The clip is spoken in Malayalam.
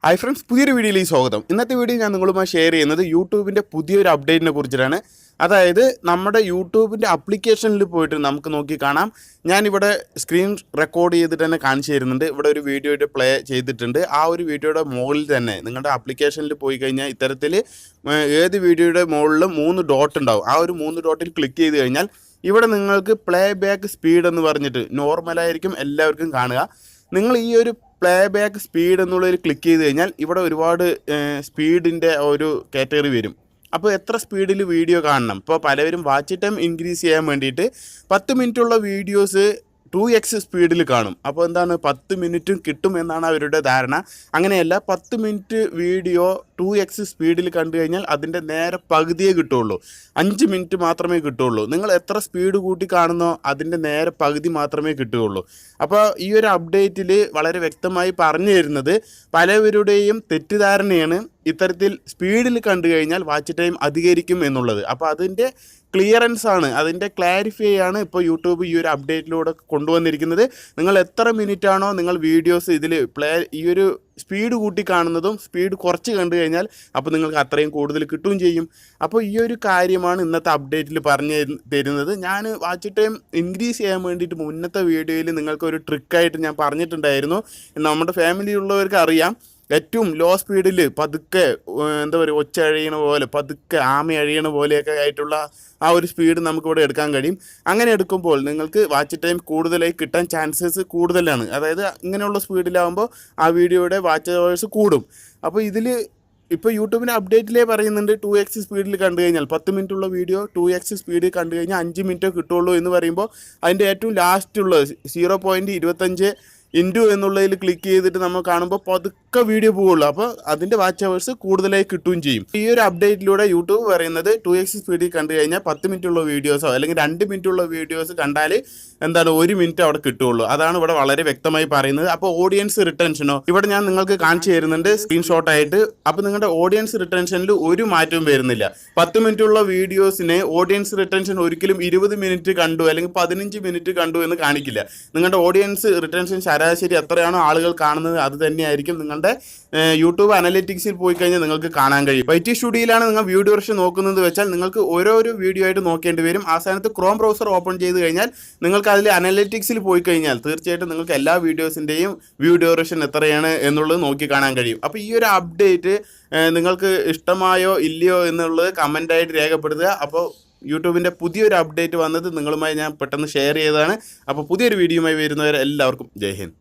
ഹായ് ഫ്രണ്ട്സ്, പുതിയൊരു വീഡിയോയിലേക്ക് സ്വാഗതം. ഇന്നത്തെ വീഡിയോ ഞാൻ നിങ്ങളുമായി ഷെയർ ചെയ്യുന്നത് യൂട്യൂബിൻ്റെ പുതിയൊരു അപ്ഡേറ്റിനെ കുറിച്ചിട്ടാണ്. അതായത് നമ്മുടെ യൂട്യൂബിൻ്റെ ആപ്ലിക്കേഷനിൽ പോയിട്ട് നമുക്ക് നോക്കി കാണാം. ഞാനിവിടെ സ്ക്രീൻ റെക്കോർഡ് ചെയ്തിട്ട് തന്നെ കാണിച്ചു തരുന്നുണ്ട്. ഇവിടെ ഒരു വീഡിയോയുടെ പ്ലേ ചെയ്തിട്ടുണ്ട്. ആ ഒരു വീഡിയോയുടെ മുകളിൽ തന്നെ നിങ്ങളുടെ ആപ്ലിക്കേഷനിൽ പോയി കഴിഞ്ഞാൽ ഇത്തരത്തിൽ ഏത് വീഡിയോയുടെ മുകളിലും 3 ഡോട്ട് ഉണ്ടാവും. ആ ഒരു 3 ഡോട്ടിൽ ക്ലിക്ക് ചെയ്ത് കഴിഞ്ഞാൽ ഇവിടെ നിങ്ങൾക്ക് പ്ലേ ബാക്ക് സ്പീഡ് എന്ന് പറഞ്ഞിട്ട് നോർമലായിരിക്കും എല്ലാവർക്കും കാണുക. നിങ്ങൾ ഈ ഒരു പ്ലേ ബാക്ക് സ്പീഡ് എന്നുള്ളതിൽ ക്ലിക്ക് ചെയ്ത് കഴിഞ്ഞാൽ ഇവിടെ ഒരുപാട് സ്പീഡിൻ്റെ ഒരു കാറ്റഗറി വരും. അപ്പോൾ എത്ര സ്പീഡിൽ വീഡിയോ കാണണം? ഇപ്പോൾ പലവരും വാച്ച് ടൈം ഇൻക്രീസ് ചെയ്യാൻ വേണ്ടിയിട്ട് 10 മിനിറ്റുള്ള വീഡിയോസ് 2x സ്പീഡിൽ കാണും. അപ്പോൾ എന്താണ് 10 മിനിറ്റും കിട്ടും എന്നാണ് അവരുടെ ധാരണ. അങ്ങനെയല്ല, 10 മിനിറ്റ് വീഡിയോ 2x സ്പീഡിൽ കണ്ടു കഴിഞ്ഞാൽ അതിൻ്റെ നേരെ പകുതിയേ കിട്ടുള്ളൂ. 5 മിനിറ്റ് മാത്രമേ കിട്ടുള്ളൂ. നിങ്ങൾ എത്ര സ്പീഡ് കൂട്ടി കാണുന്നോ അതിൻ്റെ നേരെ പകുതി മാത്രമേ കിട്ടുകയുള്ളൂ. അപ്പോൾ ഈ ഒരു അപ്ഡേറ്റിൽ വളരെ വ്യക്തമായി പറഞ്ഞു തരുന്നത് പലവരുടെയും തെറ്റിദ്ധാരണയാണ് ഇത്തരത്തിൽ സ്പീഡിൽ കണ്ടു കഴിഞ്ഞാൽ വാച്ച് ടൈം അധികരിക്കും എന്നുള്ളത്. അപ്പോൾ അതിൻ്റെ ക്ലിയറൻസ് ആണ്, അതിൻ്റെ ക്ലാരിഫൈ ആണ് ഇപ്പോൾ യൂട്യൂബ് ഈ ഒരു അപ്ഡേറ്റിലൂടെ കൊണ്ടുവന്നിരിക്കുന്നത്. നിങ്ങൾ എത്ര മിനിറ്റാണോ നിങ്ങൾ വീഡിയോസ് ഇതിൽ ഈ ഒരു സ്പീഡ് കൂട്ടി കാണുന്നതും സ്പീഡ് കുറച്ച് കണ്ടു കഴിഞ്ഞാൽ അപ്പോൾ നിങ്ങൾക്ക് അത്രയും കൂടുതൽ കിട്ടുകയും ചെയ്യും. അപ്പോൾ ഈ ഒരു കാര്യമാണ് ഇന്നത്തെ അപ്ഡേറ്റിൽ പറഞ്ഞു തരുന്നത്. ഞാൻ വാച്ച് ടൈം ഇൻക്രീസ് ചെയ്യാൻ വേണ്ടിയിട്ട് മുന്നത്തെ വീഡിയോയിൽ നിങ്ങൾക്കൊരു ട്രിക്കായിട്ട് ഞാൻ പറഞ്ഞിട്ടുണ്ടായിരുന്നു. നമ്മുടെ ഫാമിലിയുള്ളവർക്ക് അറിയാം. ഏറ്റവും ലോ സ്പീഡിൽ പതുക്കെ എന്താ പറയുക, ഒച്ച അഴിയണ പോലെ, പതുക്കെ ആമ അഴിയണ പോലെയൊക്കെ ആയിട്ടുള്ള ആ ഒരു സ്പീഡ് നമുക്കിവിടെ എടുക്കാൻ കഴിയും. അങ്ങനെ എടുക്കുമ്പോൾ നിങ്ങൾക്ക് വാച്ച് ടൈം കൂടുതലായി കിട്ടാൻ ചാൻസസ് കൂടുതലാണ്. അതായത് ഇങ്ങനെയുള്ള സ്പീഡിലാകുമ്പോൾ ആ വീഡിയോയുടെ വാച്ച് അവേഴ്സ് കൂടും. അപ്പോൾ ഇതിൽ ഇപ്പോൾ യൂട്യൂബിൻ്റെ അപ്ഡേറ്റിലേ പറയുന്നുണ്ട് 2x സ്പീഡിൽ കണ്ടു കഴിഞ്ഞാൽ 10 മിനിറ്റുള്ള വീഡിയോ 2x സ്പീഡിൽ കണ്ടു കഴിഞ്ഞാൽ 5 മിനിറ്റേ കിട്ടുള്ളൂ എന്ന് പറയുമ്പോൾ അതിൻ്റെ ഏറ്റവും ലാസ്റ്റുള്ളത് 0.25 ഇൻറ്റു എന്നുള്ളതിൽ ക്ലിക്ക് ചെയ്തിട്ട് നമ്മൾ കാണുമ്പോൾ പതുക്കെ വീഡിയോ പോവുള്ളൂ. അപ്പോൾ അതിൻ്റെ വാച്ച് അവേഴ്സ് കൂടുതലായി കിട്ടുകയും ചെയ്യും. ഈ ഒരു അപ്ഡേറ്റിലൂടെ യൂട്യൂബ് പറയുന്നത് 2x സ്പീഡിൽ കണ്ടു കഴിഞ്ഞാൽ 10 മിനിറ്റുള്ള വീഡിയോസോ അല്ലെങ്കിൽ 2 മിനിറ്റുള്ള വീഡിയോസ് കണ്ടാൽ എന്താണ് 1 മിനിറ്റ് അവിടെ കിട്ടുള്ളൂ. അതാണ് ഇവിടെ വളരെ വ്യക്തമായി പറയുന്നത്. അപ്പോൾ ഓഡിയൻസ് റിട്ടൻഷനോ ഇവിടെ ഞാൻ നിങ്ങൾക്ക് കാണിച്ചു തരുന്നുണ്ട് സ്ക്രീൻഷോട്ടായിട്ട്. അപ്പോൾ നിങ്ങളുടെ ഓഡിയൻസ് റിട്ടൻഷനിൽ ഒരു മാറ്റവും വരുന്നില്ല. 10 മിനിറ്റുള്ള വീഡിയോസിന് ഓഡിയൻസ് റിട്ടൻഷൻ ഒരിക്കലും 20 മിനിറ്റ് കണ്ടു അല്ലെങ്കിൽ 15 മിനിറ്റ് കണ്ടു എന്ന് കാണിക്കില്ല. നിങ്ങളുടെ ഓഡിയൻസ് റിട്ടൻഷൻ ശരാശരി എത്രയാണോ ആളുകൾ കാണുന്നത് അത് തന്നെയായിരിക്കും നിങ്ങളുടെ യൂട്യൂബ് അനലിറ്റിക്സിൽ പോയി കഴിഞ്ഞാൽ നിങ്ങൾക്ക് കാണാൻ കഴിയും. IT സ്റ്റുഡിയോയിലാണ് നിങ്ങൾ വീഡിയോ വെർഷൻ നോക്കുന്നത് വെച്ചാൽ നിങ്ങൾക്ക് ഓരോരോ വീഡിയോ ആയിട്ട് നോക്കേണ്ടി വരും. ആ സ്ഥാനത്ത് ക്രോം ബ്രൗസർ ഓപ്പൺ ചെയ്ത് കഴിഞ്ഞാൽ നിങ്ങൾക്ക് അതിൽ അനലിറ്റിക്സിൽ പോയി കഴിഞ്ഞാൽ തീർച്ചയായിട്ടും നിങ്ങൾക്ക് എല്ലാ വീഡിയോസിൻ്റെയും വീഡിയോ വെർഷൻ എത്രയാണ് എന്നുള്ളത് നോക്കി കാണാൻ കഴിയും. അപ്പോൾ ഈ ഒരു അപ്ഡേറ്റ് നിങ്ങൾക്ക് ഇഷ്ടമായോ ഇല്ലയോ എന്നുള്ളത് കമൻ്റായിട്ട് രേഖപ്പെടുത്തുക. അപ്പോൾ യൂട്യൂബിൻ്റെ പുതിയൊരു അപ്ഡേറ്റ് വന്നത് നിങ്ങളുമായി ഞാൻ പെട്ടെന്ന് ഷെയർ ചെയ്തതാണ്. അപ്പോൾ പുതിയൊരു വീഡിയോയുമായി വരുന്നവരെ എല്ലാവർക്കും ജയ് ഹിന്ദ്.